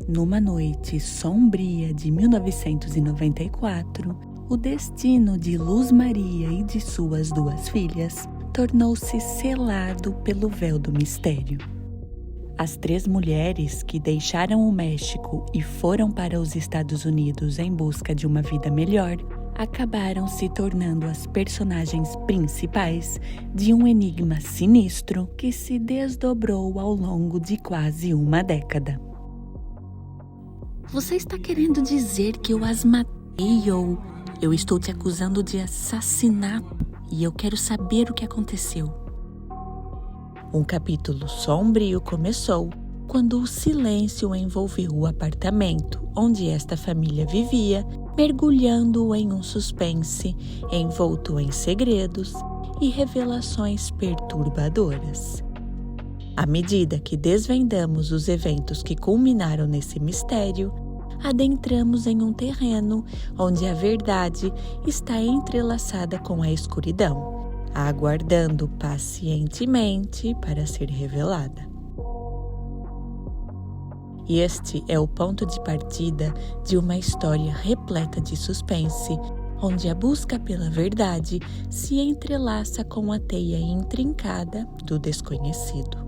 Numa noite sombria de 1994, o destino de Luz Maria e de suas duas filhas tornou-se selado pelo véu do mistério. As três mulheres que deixaram o México e foram para os Estados Unidos em busca de uma vida melhor acabaram se tornando as personagens principais de um enigma sinistro que se desdobrou ao longo de quase uma década. Você está querendo dizer que eu as matei ou eu estou te acusando de assassinato e eu quero saber o que aconteceu? Um capítulo sombrio começou quando o silêncio envolveu o apartamento onde esta família vivia, mergulhando em um suspense envolto em segredos e revelações perturbadoras. À medida que desvendamos os eventos que culminaram nesse mistério, adentramos em um terreno onde a verdade está entrelaçada com a escuridão, aguardando pacientemente para ser revelada. E este é o ponto de partida de uma história repleta de suspense, onde a busca pela verdade se entrelaça com a teia intrincada do desconhecido.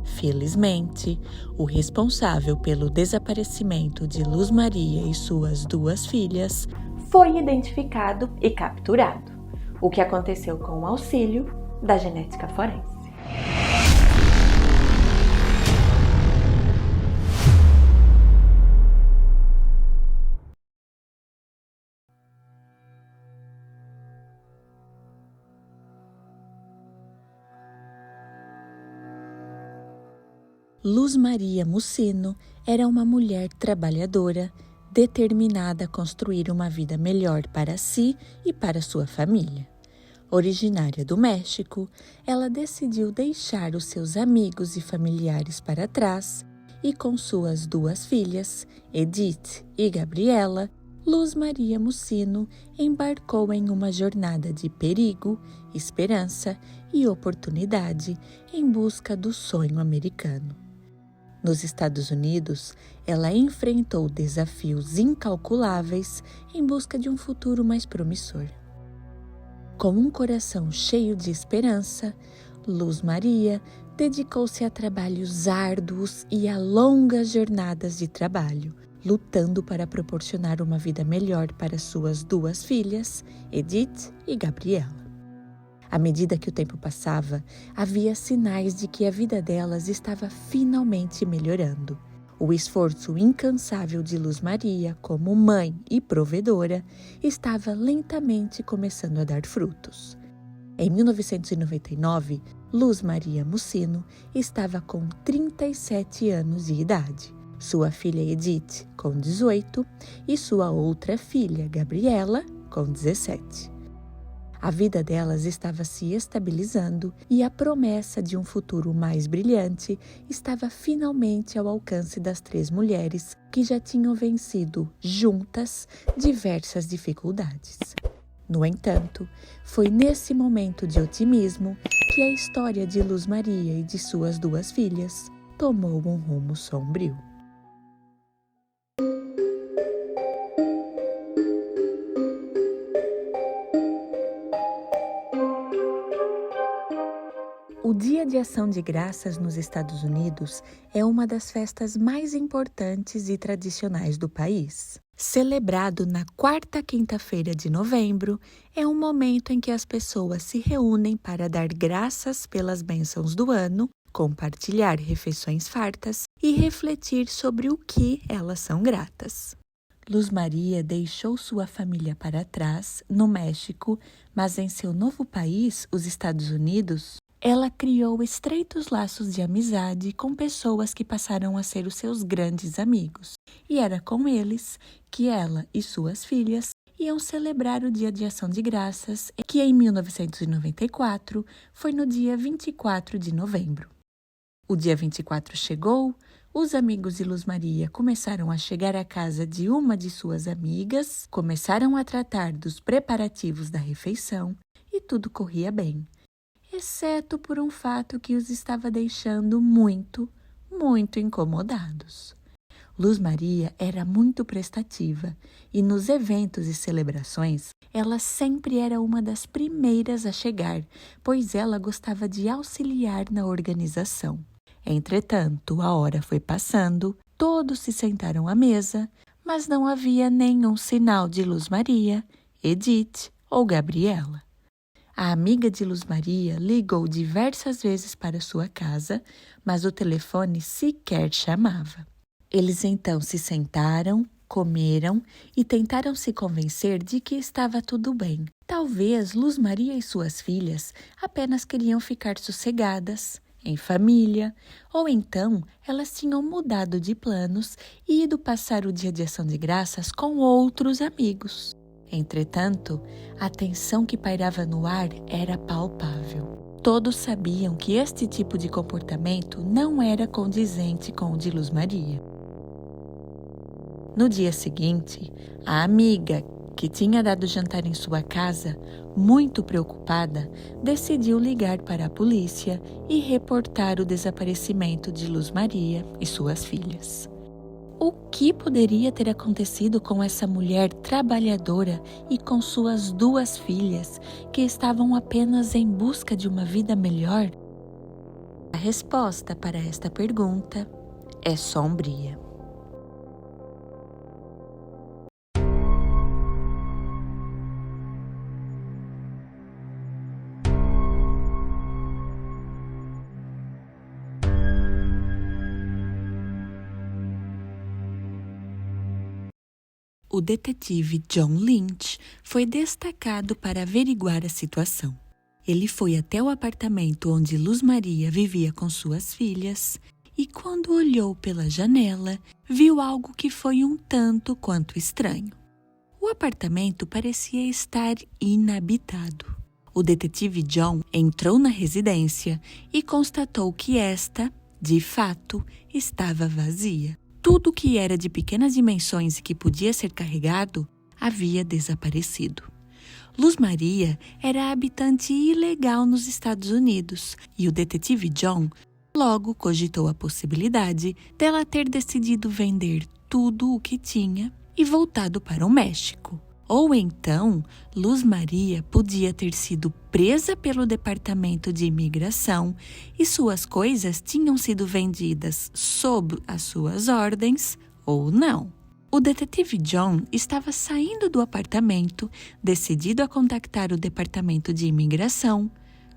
Felizmente, o responsável pelo desaparecimento de Luz Maria e suas duas filhas foi identificado e capturado, o que aconteceu com o auxílio da genética forense. Luz Maria Mussino era uma mulher trabalhadora, determinada a construir uma vida melhor para si e para sua família. Originária do México, ela decidiu deixar os seus amigos e familiares para trás e, com suas duas filhas, Edith e Gabriela, Luz Maria Mussino embarcou em uma jornada de perigo, esperança e oportunidade em busca do sonho americano. Nos Estados Unidos, ela enfrentou desafios incalculáveis em busca de um futuro mais promissor. Com um coração cheio de esperança, Luz Maria dedicou-se a trabalhos árduos e a longas jornadas de trabalho, lutando para proporcionar uma vida melhor para suas duas filhas, Edith e Gabriela. À medida que o tempo passava, havia sinais de que a vida delas estava finalmente melhorando. O esforço incansável de Luz Maria, como mãe e provedora, estava lentamente começando a dar frutos. Em 1999, Luz Maria Mussino estava com 37 anos de idade, sua filha Edith com 18 e sua outra filha, Gabriela, com 17. A vida delas estava se estabilizando e a promessa de um futuro mais brilhante estava finalmente ao alcance das três mulheres que já tinham vencido, juntas, diversas dificuldades. No entanto, foi nesse momento de otimismo que a história de Luz Maria e de suas duas filhas tomou um rumo sombrio. O Dia de Ação de Graças nos Estados Unidos é uma das festas mais importantes e tradicionais do país. Celebrado na quarta quinta-feira de novembro, é um momento em que as pessoas se reúnem para dar graças pelas bênçãos do ano, compartilhar refeições fartas e refletir sobre o que elas são gratas. Luz Maria deixou sua família para trás, no México, mas em seu novo país, os Estados Unidos, ela criou estreitos laços de amizade com pessoas que passaram a ser os seus grandes amigos. E era com eles que ela e suas filhas iam celebrar o Dia de Ação de Graças, que em 1994 foi no dia 24 de novembro. O dia 24 chegou, os amigos de Luz Maria começaram a chegar à casa de uma de suas amigas, começaram a tratar dos preparativos da refeição e tudo corria bem, exceto por um fato que os estava deixando muito incomodados. Luz Maria era muito prestativa e nos eventos e celebrações ela sempre era uma das primeiras a chegar, pois ela gostava de auxiliar na organização. Entretanto, a hora foi passando, todos se sentaram à mesa, mas não havia nenhum sinal de Luz Maria, Edith ou Gabriela. A amiga de Luz Maria ligou diversas vezes para sua casa, mas o telefone sequer chamava. Eles então se sentaram, comeram e tentaram se convencer de que estava tudo bem. Talvez Luz Maria e suas filhas apenas queriam ficar sossegadas, em família, ou então elas tinham mudado de planos e ido passar o dia de ação de graças com outros amigos. Entretanto, a tensão que pairava no ar era palpável. Todos sabiam que este tipo de comportamento não era condizente com o de Luz Maria. No dia seguinte, a amiga, que tinha dado jantar em sua casa, muito preocupada, decidiu ligar para a polícia e reportar o desaparecimento de Luz Maria e suas filhas. O que poderia ter acontecido com essa mulher trabalhadora e com suas 2 filhas, que estavam apenas em busca de uma vida melhor? A resposta para esta pergunta é sombria. O detetive John Lynch foi destacado para averiguar a situação. Ele foi até o apartamento onde Luz Maria vivia com suas filhas e, quando olhou pela janela, viu algo que foi um tanto quanto estranho. O apartamento parecia estar inabitado. O detetive John entrou na residência e constatou que esta, de fato, estava vazia. Tudo que era de pequenas dimensões e que podia ser carregado havia desaparecido. Luz Maria era habitante ilegal nos Estados Unidos e o detetive John logo cogitou a possibilidade dela ter decidido vender tudo o que tinha e voltado para o México. Ou então, Luz Maria podia ter sido presa pelo Departamento de Imigração e suas coisas tinham sido vendidas sob as suas ordens ou não. O detetive John estava saindo do apartamento, decidido a contactar o Departamento de Imigração,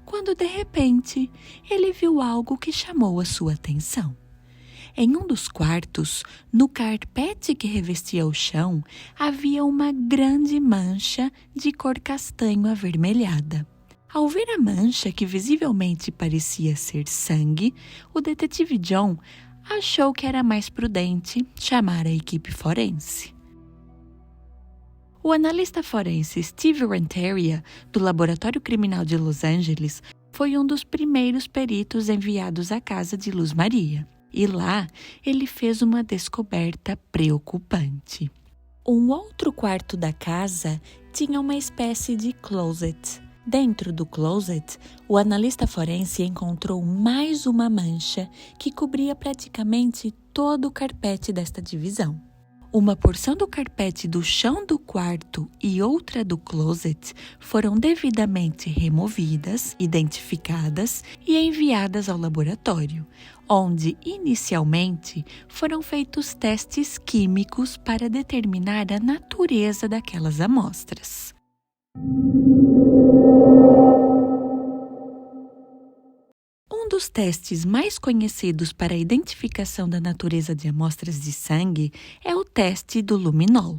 quando de repente ele viu algo que chamou a sua atenção. Em um dos quartos, no carpete que revestia o chão, havia uma grande mancha de cor castanho avermelhada. Ao ver a mancha, que visivelmente parecia ser sangue, o detetive John achou que era mais prudente chamar a equipe forense. O analista forense Steve Renteria, do Laboratório Criminal de Los Angeles, foi um dos primeiros peritos enviados à casa de Luz Maria. E lá, ele fez uma descoberta preocupante. Um outro quarto da casa tinha uma espécie de closet. Dentro do closet, o analista forense encontrou mais uma mancha que cobria praticamente todo o carpete desta divisão. Uma porção do carpete do chão do quarto e outra do closet foram devidamente removidas, identificadas e enviadas ao laboratório, onde, inicialmente, foram feitos testes químicos para determinar a natureza daquelas amostras. Um dos testes mais conhecidos para a identificação da natureza de amostras de sangue é o teste do luminol.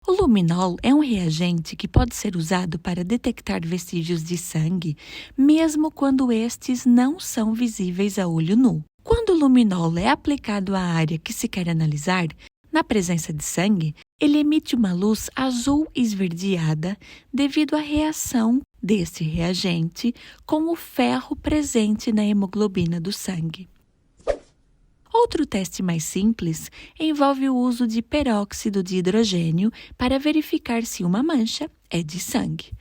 O luminol é um reagente que pode ser usado para detectar vestígios de sangue, mesmo quando estes não são visíveis a olho nu. Quando o luminol é aplicado à área que se quer analisar, na presença de sangue, ele emite uma luz azul esverdeada devido à reação desse reagente com o ferro presente na hemoglobina do sangue. Outro teste mais simples envolve o uso de peróxido de hidrogênio para verificar se uma mancha é de sangue.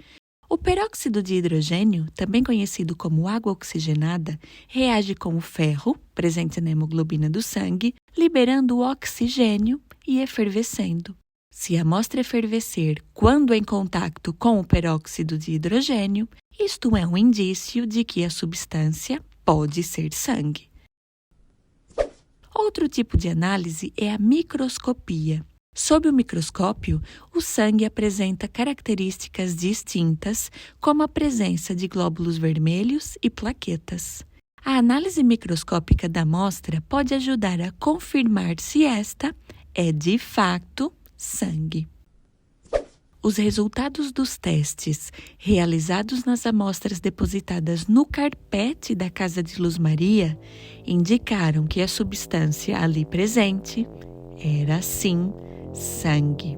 O peróxido de hidrogênio, também conhecido como água oxigenada, reage com o ferro, presente na hemoglobina do sangue, liberando o oxigênio e efervescendo. Se a amostra efervescer quando em contato com o peróxido de hidrogênio, isto é um indício de que a substância pode ser sangue. Outro tipo de análise é a microscopia. Sob o microscópio, o sangue apresenta características distintas, como a presença de glóbulos vermelhos e plaquetas. A análise microscópica da amostra pode ajudar a confirmar se esta é, de fato, sangue. Os resultados dos testes realizados nas amostras depositadas no carpete da casa de Luz Maria indicaram que a substância ali presente era, sim, sangue.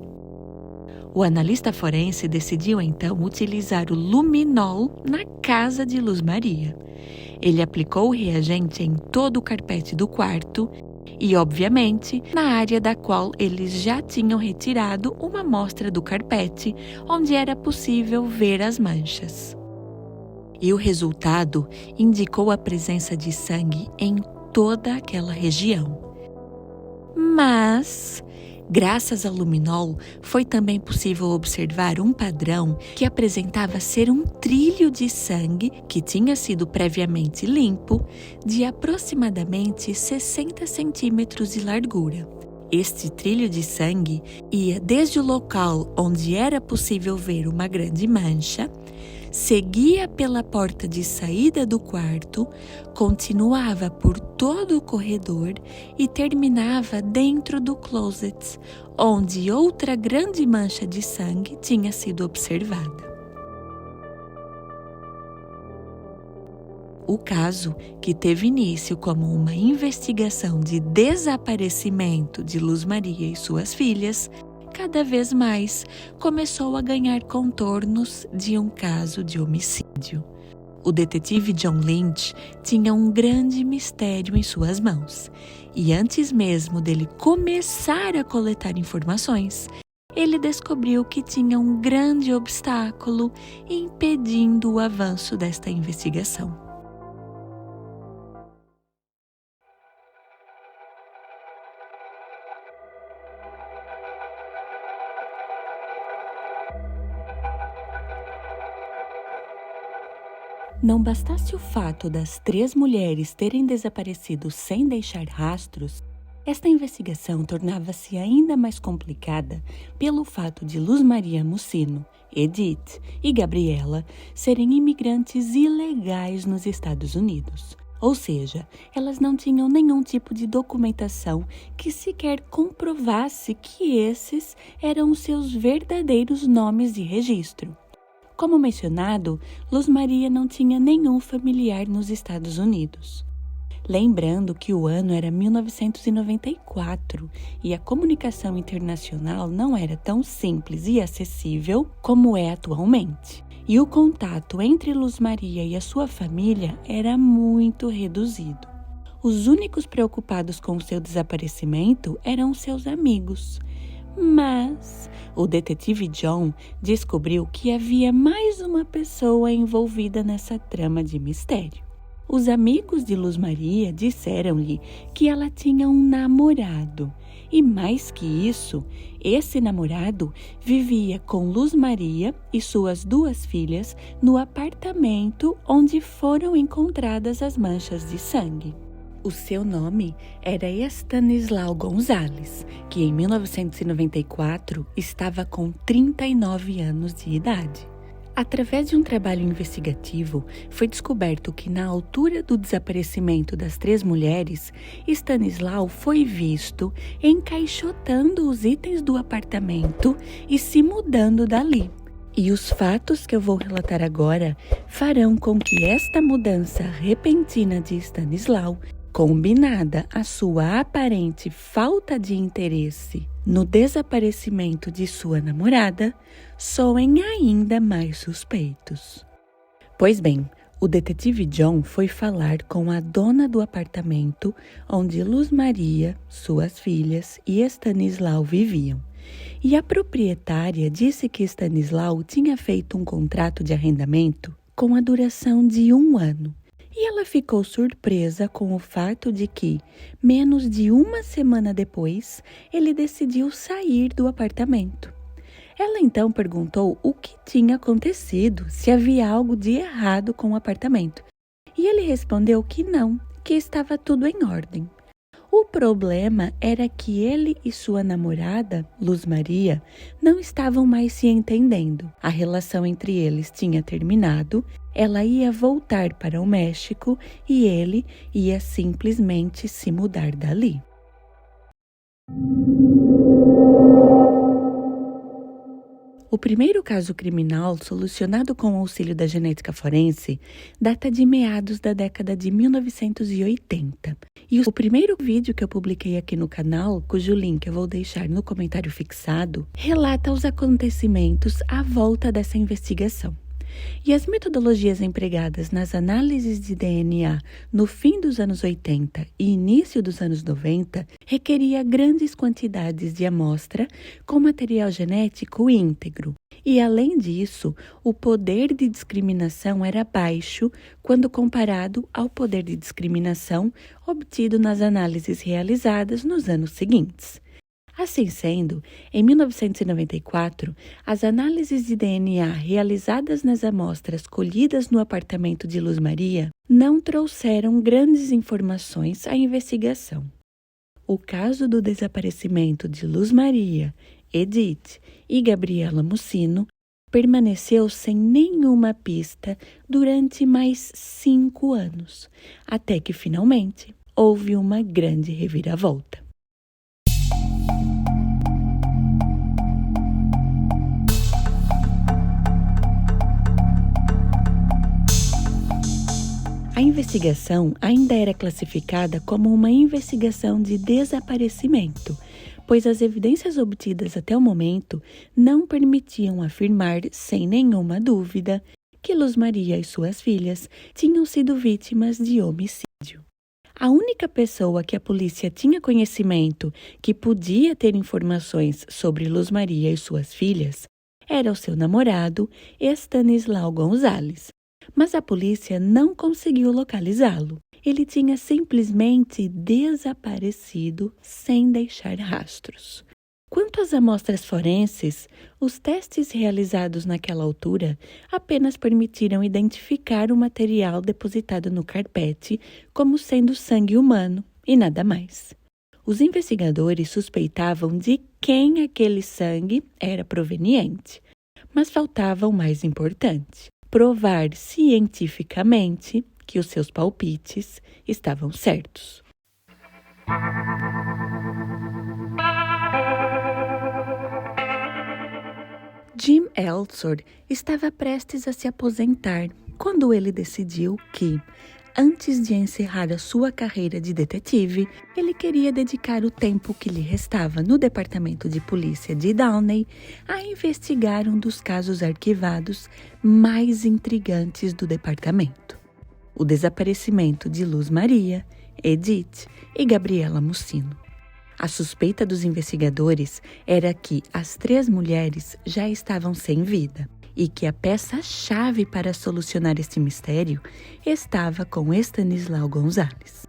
O analista forense decidiu então utilizar o luminol na casa de Luz Maria. Ele aplicou o reagente em todo o carpete do quarto e, obviamente, na área da qual eles já tinham retirado uma amostra do carpete, onde era possível ver as manchas. E o resultado indicou a presença de sangue em toda aquela região. Mas, graças ao luminol, foi também possível observar um padrão que apresentava ser um trilho de sangue que tinha sido previamente limpo, de aproximadamente 60 centímetros de largura. Este trilho de sangue ia desde o local onde era possível ver uma grande mancha, seguia pela porta de saída do quarto, continuava por todo o corredor e terminava dentro do closet, onde outra grande mancha de sangue tinha sido observada. O caso, que teve início como uma investigação de desaparecimento de Luz Maria e suas filhas, cada vez mais começou a ganhar contornos de um caso de homicídio. O detetive John Lynch tinha um grande mistério em suas mãos, e antes mesmo dele começar a coletar informações, ele descobriu que tinha um grande obstáculo impedindo o avanço desta investigação. Não bastasse o fato das 3 mulheres terem desaparecido sem deixar rastros, esta investigação tornava-se ainda mais complicada pelo fato de Luz Maria Mussino, Edith e Gabriela serem imigrantes ilegais nos Estados Unidos. Ou seja, elas não tinham nenhum tipo de documentação que sequer comprovasse que esses eram os seus verdadeiros nomes de registro. Como mencionado, Luz Maria não tinha nenhum familiar nos Estados Unidos. Lembrando que o ano era 1994 e a comunicação internacional não era tão simples e acessível como é atualmente. E o contato entre Luz Maria e a sua família era muito reduzido. Os únicos preocupados com o seu desaparecimento eram seus amigos. Mas o detetive John descobriu que havia mais uma pessoa envolvida nessa trama de mistério. Os amigos de Luz Maria disseram-lhe que ela tinha um namorado. E mais que isso, esse namorado vivia com Luz Maria e suas 2 filhas no apartamento onde foram encontradas as manchas de sangue. O seu nome era Estanislau Gonzalez, que em 1994 estava com 39 anos de idade. Através de um trabalho investigativo, foi descoberto que na altura do desaparecimento das 3 mulheres, Estanislau foi visto encaixotando os itens do apartamento e se mudando dali. E os fatos que eu vou relatar agora farão com que esta mudança repentina de Estanislau, combinada à sua aparente falta de interesse no desaparecimento de sua namorada, soem ainda mais suspeitos. Pois bem, o detetive John foi falar com a dona do apartamento onde Luz Maria, suas filhas e Estanislau viviam. E a proprietária disse que Stanislau tinha feito um contrato de arrendamento com a duração de 1 ano. E ela ficou surpresa com o fato de que, menos de 1 semana depois, ele decidiu sair do apartamento. Ela então perguntou o que tinha acontecido, se havia algo de errado com o apartamento. E ele respondeu que não, que estava tudo em ordem. O problema era que ele e sua namorada, Luz Maria, não estavam mais se entendendo. A relação entre eles tinha terminado, ela ia voltar para o México e ele ia simplesmente se mudar dali. O primeiro caso criminal solucionado com o auxílio da genética forense data de meados da década de 1980. E o primeiro vídeo que eu publiquei aqui no canal, cujo link eu vou deixar no comentário fixado, relata os acontecimentos à volta dessa investigação. E as metodologias empregadas nas análises de DNA no fim dos anos 80 e início dos anos 90 requeria grandes quantidades de amostra com material genético íntegro. E, além disso, o poder de discriminação era baixo quando comparado ao poder de discriminação obtido nas análises realizadas nos anos seguintes. Assim sendo, em 1994, as análises de DNA realizadas nas amostras colhidas no apartamento de Luz Maria não trouxeram grandes informações à investigação. O caso do desaparecimento de Luz Maria, Edith e Gabriela Mussino permaneceu sem nenhuma pista durante mais 5 anos, até que finalmente houve uma grande reviravolta. A investigação ainda era classificada como uma investigação de desaparecimento, pois as evidências obtidas até o momento não permitiam afirmar sem nenhuma dúvida que Luz Maria e suas filhas tinham sido vítimas de homicídio. A única pessoa que a polícia tinha conhecimento que podia ter informações sobre Luz Maria e suas filhas era o seu namorado, Stanislau Gonzalez. Mas a polícia não conseguiu localizá-lo. Ele tinha simplesmente desaparecido sem deixar rastros. Quanto às amostras forenses, os testes realizados naquela altura apenas permitiram identificar o material depositado no carpete como sendo sangue humano e nada mais. Os investigadores suspeitavam de quem aquele sangue era proveniente, mas faltava o mais importante: provar cientificamente que os seus palpites estavam certos. Jim Ellsworth estava prestes a se aposentar quando ele decidiu que, antes de encerrar a sua carreira de detetive, ele queria dedicar o tempo que lhe restava no Departamento de Polícia de Downey a investigar um dos casos arquivados mais intrigantes do departamento: o desaparecimento de Luz Maria, Edith e Gabriela Mussino. A suspeita dos investigadores era que as 3 mulheres já estavam sem vida e que a peça-chave para solucionar este mistério estava com Stanislau Gonzalez.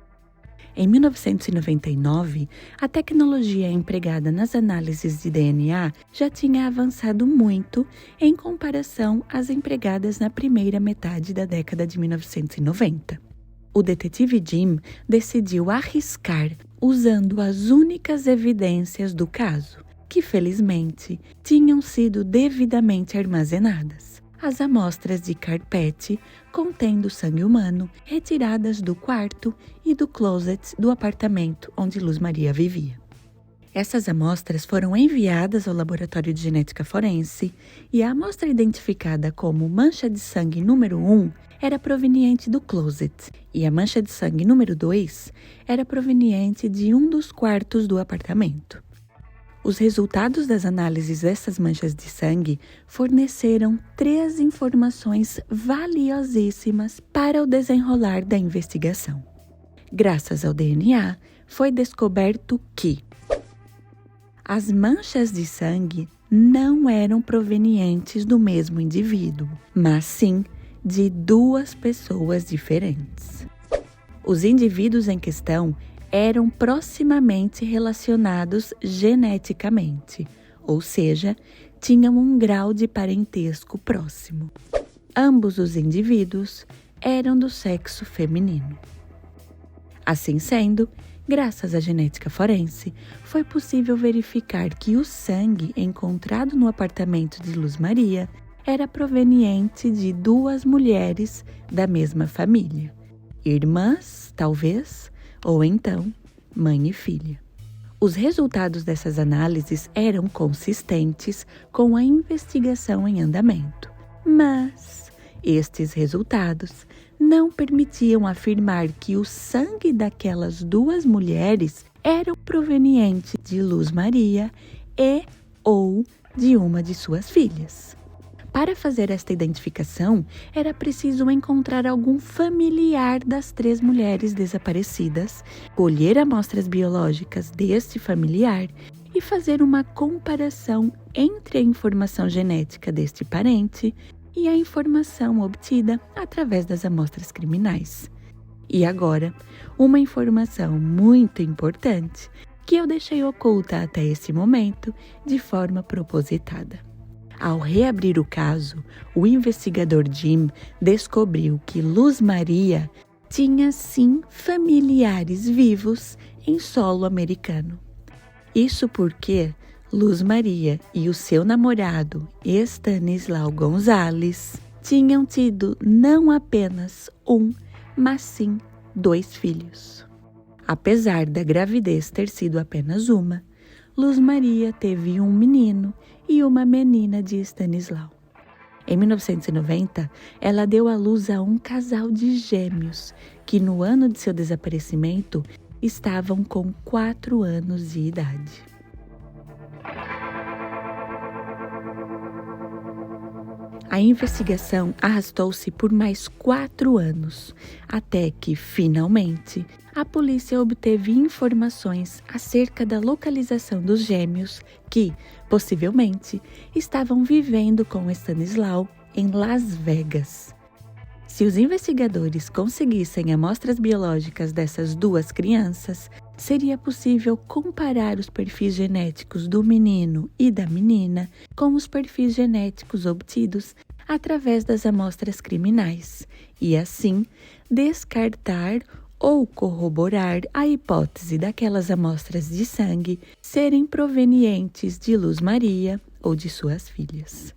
Em 1999, a tecnologia empregada nas análises de DNA já tinha avançado muito em comparação às empregadas na primeira metade da década de 1990. O detetive Jim decidiu arriscar usando as únicas evidências do caso, que felizmente tinham sido devidamente armazenadas: as amostras de carpete contendo sangue humano retiradas do quarto e do closet do apartamento onde Luz Maria vivia. Essas amostras foram enviadas ao laboratório de genética forense e a amostra identificada como mancha de sangue número 1 era proveniente do closet e a mancha de sangue número 2 era proveniente de um dos quartos do apartamento. Os resultados das análises dessas manchas de sangue forneceram 3 informações valiosíssimas para o desenrolar da investigação. Graças ao DNA, foi descoberto que As manchas de sangue não eram provenientes do mesmo indivíduo, mas sim de duas pessoas diferentes. Os indivíduos em questão eram proximamente relacionados geneticamente, ou seja, tinham um grau de parentesco próximo. Ambos os indivíduos eram do sexo feminino. Assim sendo, graças à genética forense, foi possível verificar que o sangue encontrado no apartamento de Luz Maria era proveniente de duas mulheres da mesma família. Irmãs, talvez, ou então mãe e filha. Os resultados dessas análises eram consistentes com a investigação em andamento, mas estes resultados não permitiam afirmar que o sangue daquelas duas mulheres era proveniente de Luz Maria e ou de uma de suas filhas. Para fazer esta identificação, era preciso encontrar algum familiar das três mulheres desaparecidas, colher amostras biológicas deste familiar e fazer uma comparação entre a informação genética deste parente e a informação obtida através das amostras criminais. E agora, uma informação muito importante que eu deixei oculta até esse momento de forma propositada. Ao reabrir o caso, o investigador Jim descobriu que Luz Maria tinha sim familiares vivos em solo americano. Isso porque Luz Maria e o seu namorado Estanislau Gonzalez tinham tido não apenas um, mas sim 2 filhos. Apesar da gravidez ter sido apenas uma, Luz Maria teve um menino e uma menina de Estanislau. Em 1990, ela deu à luz a um casal de gêmeos que, no ano de seu desaparecimento, estavam com 4 anos de idade. A investigação arrastou-se por mais 4 anos, até que, finalmente, a polícia obteve informações acerca da localização dos gêmeos que, possivelmente, estavam vivendo com Estanislau em Las Vegas. Se os investigadores conseguissem amostras biológicas dessas 2 crianças, seria possível comparar os perfis genéticos do menino e da menina com os perfis genéticos obtidos através das amostras criminais e, assim, descartar ou corroborar a hipótese daquelas amostras de sangue serem provenientes de Luz Maria ou de suas filhas.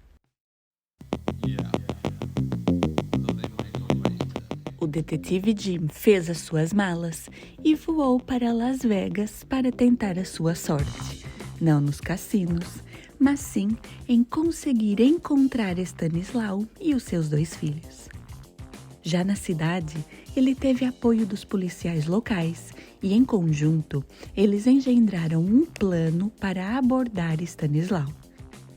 O detetive Jim fez as suas malas e voou para Las Vegas para tentar a sua sorte, não nos cassinos, mas sim em conseguir encontrar Estanislau e os seus 2 filhos. Já na cidade, ele teve apoio dos policiais locais e, em conjunto, eles engendraram um plano para abordar Estanislau.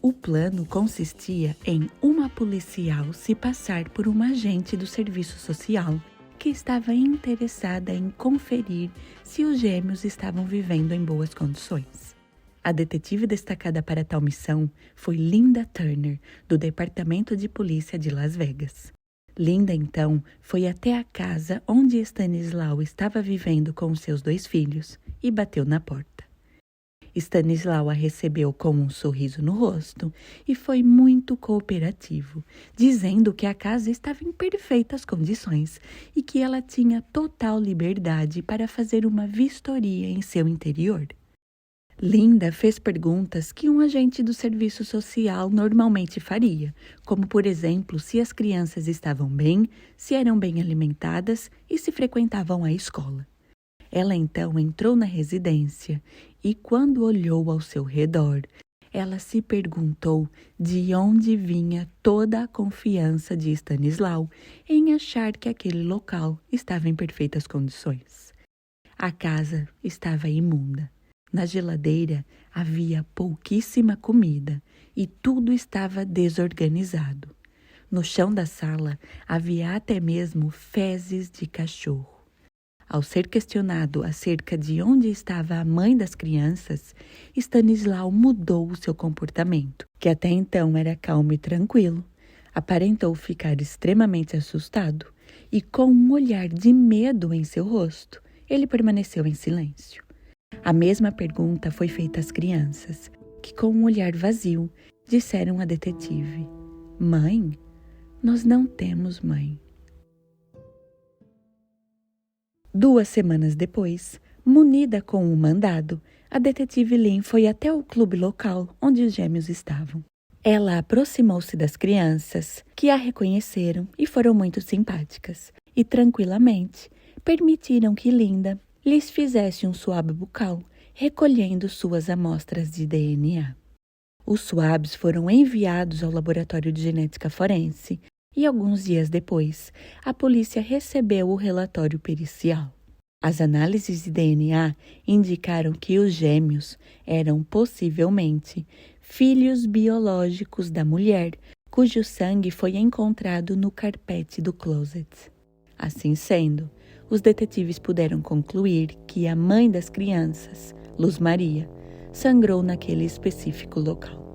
O plano consistia em uma policial se passar por uma agente do serviço social que estava interessada em conferir se os gêmeos estavam vivendo em boas condições. A detetive destacada para tal missão foi Linda Turner, do Departamento de Polícia de Las Vegas. Linda, então, foi até a casa onde Estanislau estava vivendo com seus 2 filhos e bateu na porta. Estanislau a recebeu com um sorriso no rosto e foi muito cooperativo, dizendo que a casa estava em perfeitas condições e que ela tinha total liberdade para fazer uma vistoria em seu interior. Linda fez perguntas que um agente do serviço social normalmente faria, como, por exemplo, se as crianças estavam bem, se eram bem alimentadas e se frequentavam a escola. Ela então entrou na residência e, quando olhou ao seu redor, ela se perguntou de onde vinha toda a confiança de Estanislau em achar que aquele local estava em perfeitas condições. A casa estava imunda. Na geladeira havia pouquíssima comida e tudo estava desorganizado. No chão da sala havia até mesmo fezes de cachorro. Ao ser questionado acerca de onde estava a mãe das crianças, Stanislau mudou o seu comportamento, que até então era calmo e tranquilo. Aparentou ficar extremamente assustado e, com um olhar de medo em seu rosto, ele permaneceu em silêncio. A mesma pergunta foi feita às crianças, que, com um olhar vazio, disseram à detetive: "Mãe? Nós não temos mãe." 2 semanas depois, munida com um mandado, a detetive Lynn foi até o clube local onde os gêmeos estavam. Ela aproximou-se das crianças, que a reconheceram e foram muito simpáticas, e tranquilamente permitiram que Linda lhes fizesse um swab bucal, recolhendo suas amostras de DNA. Os swabs foram enviados ao laboratório de genética forense e, alguns dias depois, a polícia recebeu o relatório pericial. As análises de DNA indicaram que os gêmeos eram possivelmente filhos biológicos da mulher, cujo sangue foi encontrado no carpete do closet. Assim sendo, os detetives puderam concluir que a mãe das crianças, Luz Maria, sangrou naquele específico local.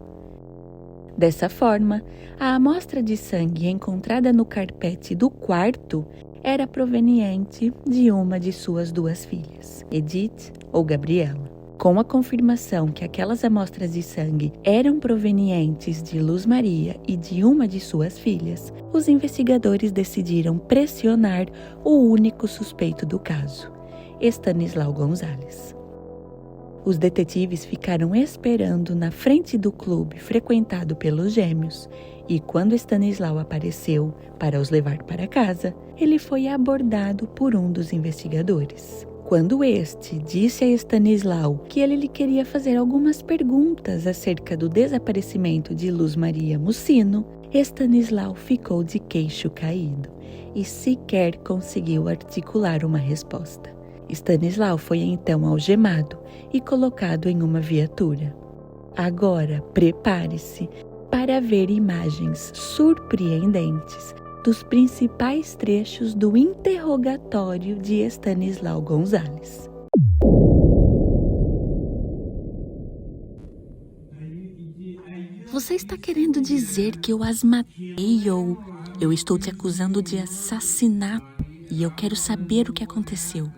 Dessa forma, a amostra de sangue encontrada no carpete do quarto era proveniente de uma de suas 2 filhas, Edith ou Gabriela. Com a confirmação que aquelas amostras de sangue eram provenientes de Luz Maria e de uma de suas filhas, os investigadores decidiram pressionar o único suspeito do caso, Stanislau Gonzalez. Os detetives ficaram esperando na frente do clube frequentado pelos gêmeos e, quando Stanislau apareceu para os levar para casa, ele foi abordado por um dos investigadores. Quando este disse a Stanislau que ele lhe queria fazer algumas perguntas acerca do desaparecimento de Luz Maria Mussino, Stanislau ficou de queixo caído e sequer conseguiu articular uma resposta. Stanislau foi então algemado e colocado em uma viatura. Agora, prepare-se para ver imagens surpreendentes dos principais trechos do interrogatório de Stanislau Gonzalez. Você está querendo dizer que eu as matei ou eu estou te acusando de assassinato e eu quero saber o que aconteceu?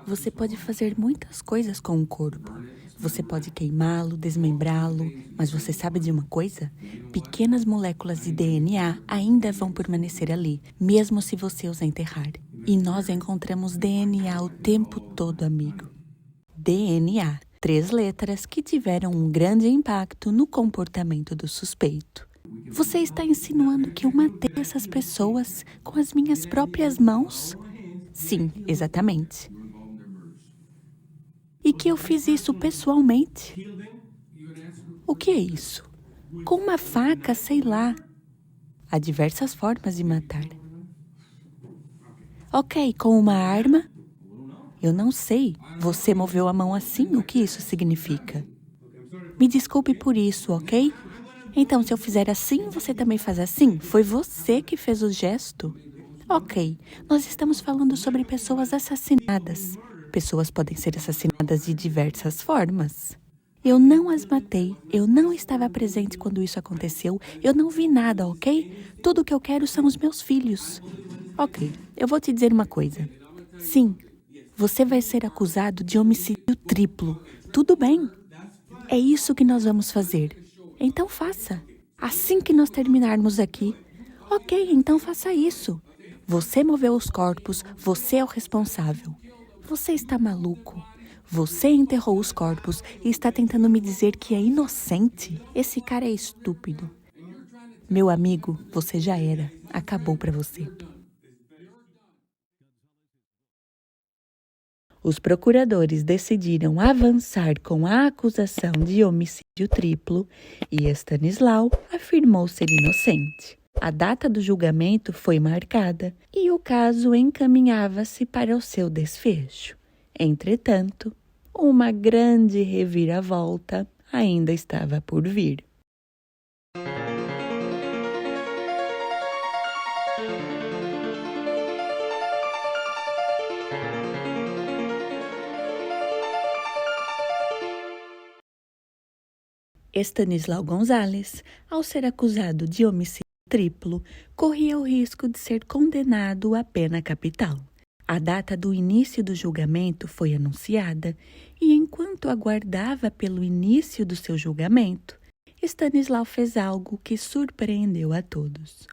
Você pode fazer muitas coisas com o corpo. Você pode queimá-lo, desmembrá-lo, mas você sabe de uma coisa? Pequenas moléculas de DNA ainda vão permanecer ali, mesmo se você os enterrar. E nós encontramos DNA o tempo todo, amigo. DNA, 3 letras que tiveram um grande impacto no comportamento do suspeito. Você está insinuando que eu matei essas pessoas com as minhas próprias mãos? Sim, exatamente. E que eu fiz isso pessoalmente. O que é isso? Com uma faca, sei lá. Há diversas formas de matar. Ok, com uma arma? Eu não sei. Você moveu a mão assim? O que isso significa? Me desculpe por isso, ok? Então, se eu fizer assim, você também faz assim? Foi você que fez o gesto? Ok, nós estamos falando sobre pessoas assassinadas. Pessoas podem ser assassinadas de diversas formas. Eu não as matei, eu não estava presente quando isso aconteceu, eu não vi nada, ok? Tudo que eu quero são os meus filhos. Ok, eu vou te dizer uma coisa. Sim, você vai ser acusado de homicídio triplo. Tudo bem. É isso que nós vamos fazer. Então faça. Assim que nós terminarmos aqui. Ok, então faça isso. Você moveu os corpos, você é o responsável. Você está maluco. Você enterrou os corpos e está tentando me dizer que é inocente? Esse cara é estúpido. Meu amigo, você já era. Acabou para você. Os procuradores decidiram avançar com a acusação de homicídio triplo e Stanislau afirmou ser inocente. A data do julgamento foi marcada e o caso encaminhava-se para o seu desfecho. Entretanto, uma grande reviravolta ainda estava por vir. Estanislau Gonzalez, ao ser acusado de homicídio triplo, corria o risco de ser condenado à pena capital. A data do início do julgamento foi anunciada e, enquanto aguardava pelo início do seu julgamento, Estanislau fez algo que surpreendeu a todos.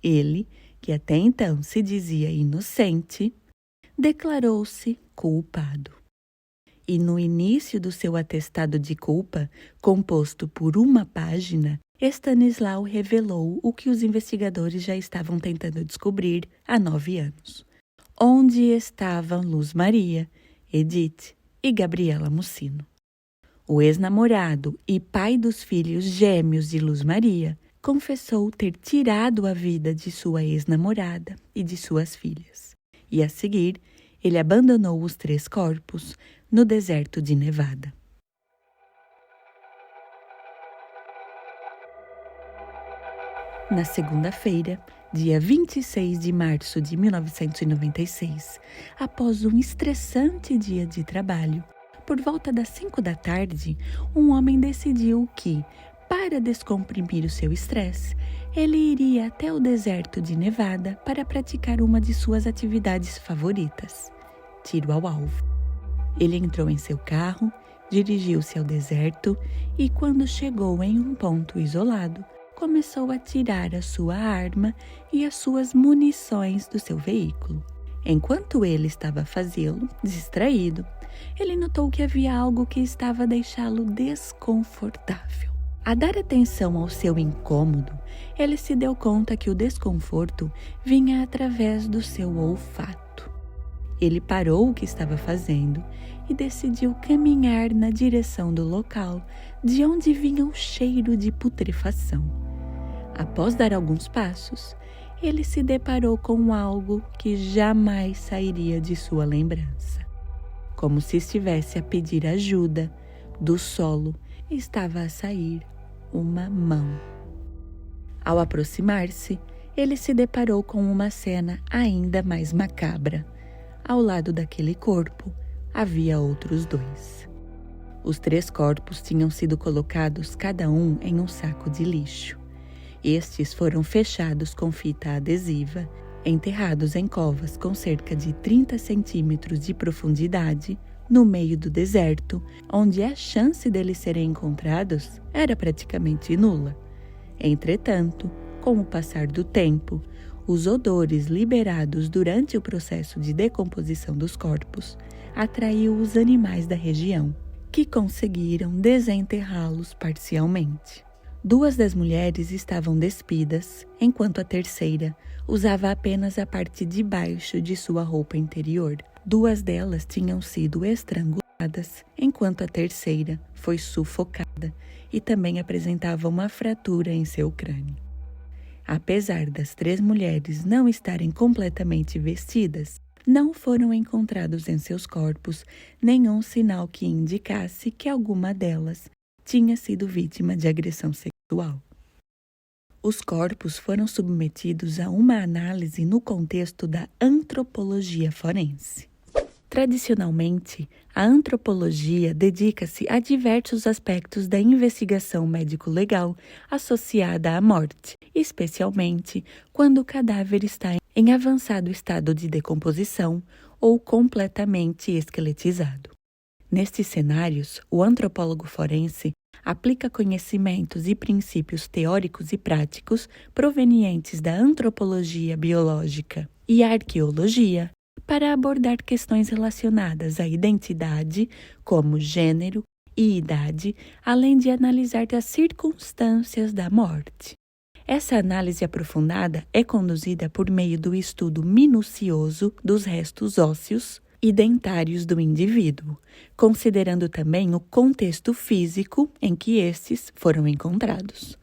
Ele, que até então se dizia inocente, declarou-se culpado. E no início do seu atestado de culpa, composto por uma página, Estanislau revelou o que os investigadores já estavam tentando descobrir há 9 anos. Onde estavam Luz Maria, Edith e Gabriela Mussino? O ex-namorado e pai dos filhos gêmeos de Luz Maria confessou ter tirado a vida de sua ex-namorada e de suas filhas. E a seguir, ele abandonou os 3 corpos no deserto de Nevada. Na segunda-feira, dia 26 de março de 1996, após um estressante dia de trabalho, por volta das 5 da tarde, um homem decidiu que, para descomprimir o seu estresse, ele iria até o deserto de Nevada para praticar uma de suas atividades favoritas, tiro ao alvo. Ele entrou em seu carro, dirigiu-se ao deserto e, quando chegou em um ponto isolado, começou a tirar a sua arma e as suas munições do seu veículo. Enquanto ele estava a fazê-lo, distraído, ele notou que havia algo que estava a deixá-lo desconfortável. A dar atenção ao seu incômodo, ele se deu conta que o desconforto vinha através do seu olfato. Ele parou o que estava fazendo e decidiu caminhar na direção do local de onde vinha o cheiro de putrefação. Após dar alguns passos, ele se deparou com algo que jamais sairia de sua lembrança. Como se estivesse a pedir ajuda, do solo estava a sair uma mão. Ao aproximar-se, ele se deparou com uma cena ainda mais macabra. Ao lado daquele corpo, havia outros 2. Os 3 corpos tinham sido colocados cada um em um saco de lixo. Estes foram fechados com fita adesiva, enterrados em covas com cerca de 30 centímetros de profundidade, no meio do deserto, onde a chance deles serem encontrados era praticamente nula. Entretanto, com o passar do tempo, os odores liberados durante o processo de decomposição dos corpos atraiu os animais da região, que conseguiram desenterrá-los parcialmente. 2 das mulheres estavam despidas, enquanto a terceira usava apenas a parte de baixo de sua roupa interior. 2 delas tinham sido estranguladas, enquanto a terceira foi sufocada e também apresentava uma fratura em seu crânio. Apesar das 3 mulheres não estarem completamente vestidas, não foram encontrados em seus corpos nenhum sinal que indicasse que alguma delas tinha sido vítima de agressão sexual. Os corpos foram submetidos a uma análise no contexto da antropologia forense. Tradicionalmente, a antropologia dedica-se a diversos aspectos da investigação médico-legal associada à morte, especialmente quando o cadáver está em avançado estado de decomposição ou completamente esqueletizado. Nestes cenários, o antropólogo forense aplica conhecimentos e princípios teóricos e práticos provenientes da antropologia biológica e arqueologia para abordar questões relacionadas à identidade, como gênero e idade, além de analisar as circunstâncias da morte. Essa análise aprofundada é conduzida por meio do estudo minucioso dos restos ósseos e dentários do indivíduo, considerando também o contexto físico em que estes foram encontrados.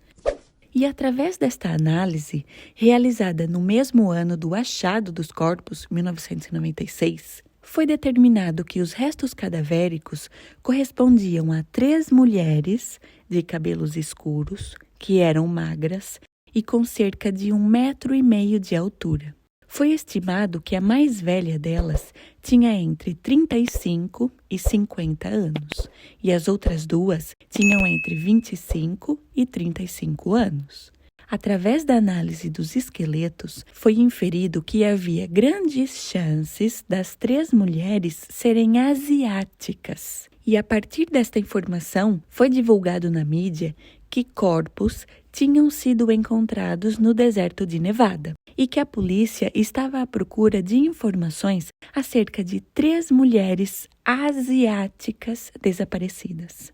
E através desta análise, realizada no mesmo ano do achado dos corpos, 1996, foi determinado que os restos cadavéricos correspondiam a 3 mulheres de cabelos escuros, que eram magras e com cerca de 1,5 metros de altura. Foi estimado que a mais velha delas tinha entre 35 e 50 anos, e as outras duas tinham entre 25 e 35 anos. Através da análise dos esqueletos, foi inferido que havia grandes chances das 3 mulheres serem asiáticas. E a partir desta informação, foi divulgado na mídia que corpos tinham sido encontrados no deserto de Nevada e que a polícia estava à procura de informações acerca de 3 mulheres asiáticas desaparecidas.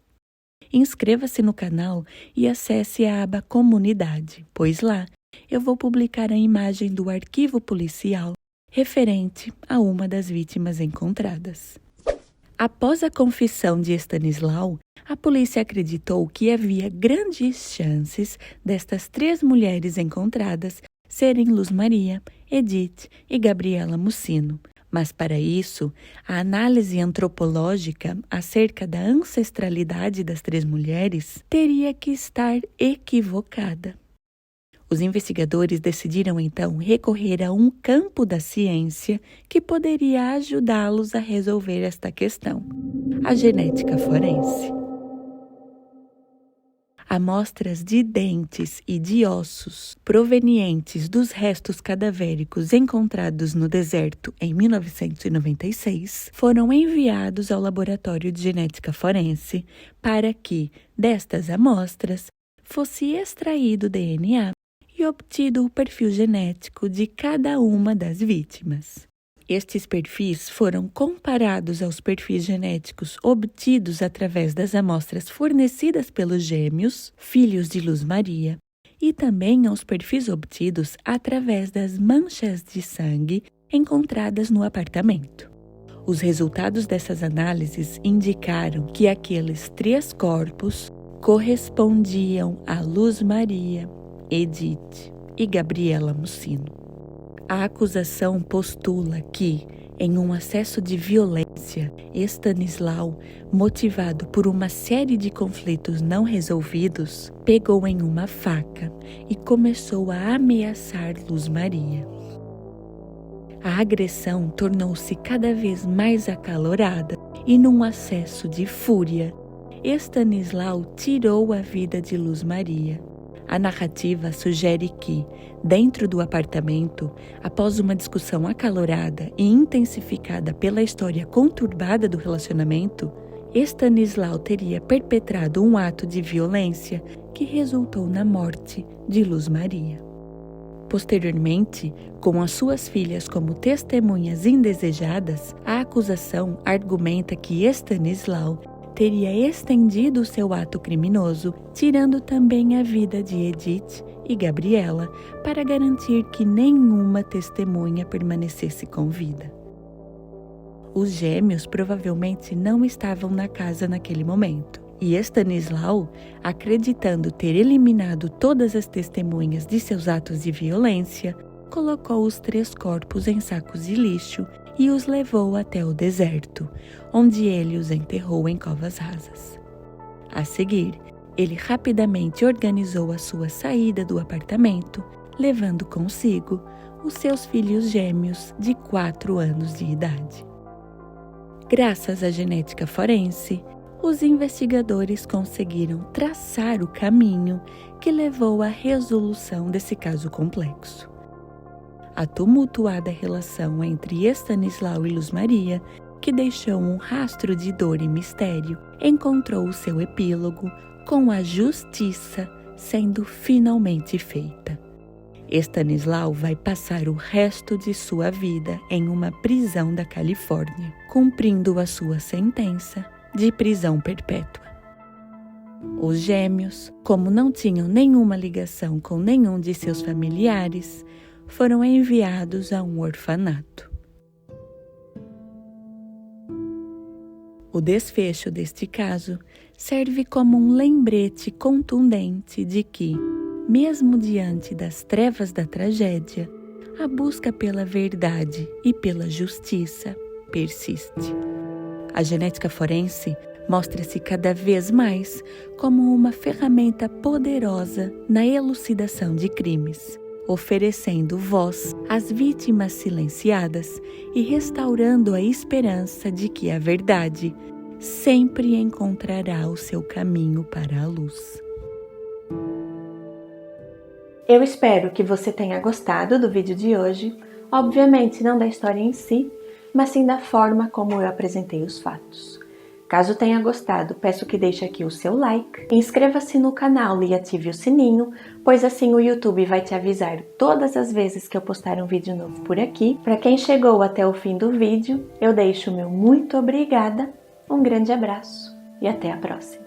Inscreva-se no canal e acesse a aba Comunidade, pois lá eu vou publicar a imagem do arquivo policial referente a uma das vítimas encontradas. Após a confissão de Stanislau, a polícia acreditou que havia grandes chances destas 3 mulheres encontradas serem Luz Maria, Edith e Gabriela Mussino. Mas para isso, a análise antropológica acerca da ancestralidade das 3 mulheres teria que estar equivocada. Os investigadores decidiram então recorrer a um campo da ciência que poderia ajudá-los a resolver esta questão: a genética forense. Amostras de dentes e de ossos provenientes dos restos cadavéricos encontrados no deserto em 1996 foram enviados ao Laboratório de Genética Forense para que, destas amostras, fosse extraído o DNA e obtido o perfil genético de cada uma das vítimas. Estes perfis foram comparados aos perfis genéticos obtidos através das amostras fornecidas pelos gêmeos, filhos de Luz Maria, e também aos perfis obtidos através das manchas de sangue encontradas no apartamento. Os resultados dessas análises indicaram que aqueles 3 corpos correspondiam a Luz Maria, Edith e Gabriela Mussino. A acusação postula que, em um acesso de violência, Stanislau, motivado por uma série de conflitos não resolvidos, pegou em uma faca e começou a ameaçar Luz Maria. A agressão tornou-se cada vez mais acalorada e, num acesso de fúria, Stanislau tirou a vida de Luz Maria. A narrativa sugere que, dentro do apartamento, após uma discussão acalorada e intensificada pela história conturbada do relacionamento, Stanislau teria perpetrado um ato de violência que resultou na morte de Luz Maria. Posteriormente, com as suas filhas como testemunhas indesejadas, a acusação argumenta que Stanislau teria estendido o seu ato criminoso, tirando também a vida de Edith e Gabriela para garantir que nenhuma testemunha permanecesse com vida. Os gêmeos provavelmente não estavam na casa naquele momento, e Stanislau, acreditando ter eliminado todas as testemunhas de seus atos de violência, colocou os 3 corpos em sacos de lixo e os levou até o deserto, onde ele os enterrou em covas rasas. A seguir, ele rapidamente organizou a sua saída do apartamento, levando consigo os seus filhos gêmeos de 4 anos de idade. Graças à genética forense, os investigadores conseguiram traçar o caminho que levou à resolução desse caso complexo. A tumultuada relação entre Stanislau e Luz Maria, que deixou um rastro de dor e mistério, encontrou o seu epílogo com a justiça sendo finalmente feita. Stanislau vai passar o resto de sua vida em uma prisão da Califórnia, cumprindo a sua sentença de prisão perpétua. Os gêmeos, como não tinham nenhuma ligação com nenhum de seus familiares, foram enviados a um orfanato. O desfecho deste caso serve como um lembrete contundente de que, mesmo diante das trevas da tragédia, a busca pela verdade e pela justiça persiste. A genética forense mostra-se cada vez mais como uma ferramenta poderosa na elucidação de crimes, oferecendo voz às vítimas silenciadas e restaurando a esperança de que a verdade sempre encontrará o seu caminho para a luz. Eu espero que você tenha gostado do vídeo de hoje, obviamente não da história em si, mas sim da forma como eu apresentei os fatos. Caso tenha gostado, peço que deixe aqui o seu like, inscreva-se no canal e ative o sininho, pois assim o YouTube vai te avisar todas as vezes que eu postar um vídeo novo por aqui. Para quem chegou até o fim do vídeo, eu deixo o meu muito obrigada, um grande abraço e até a próxima!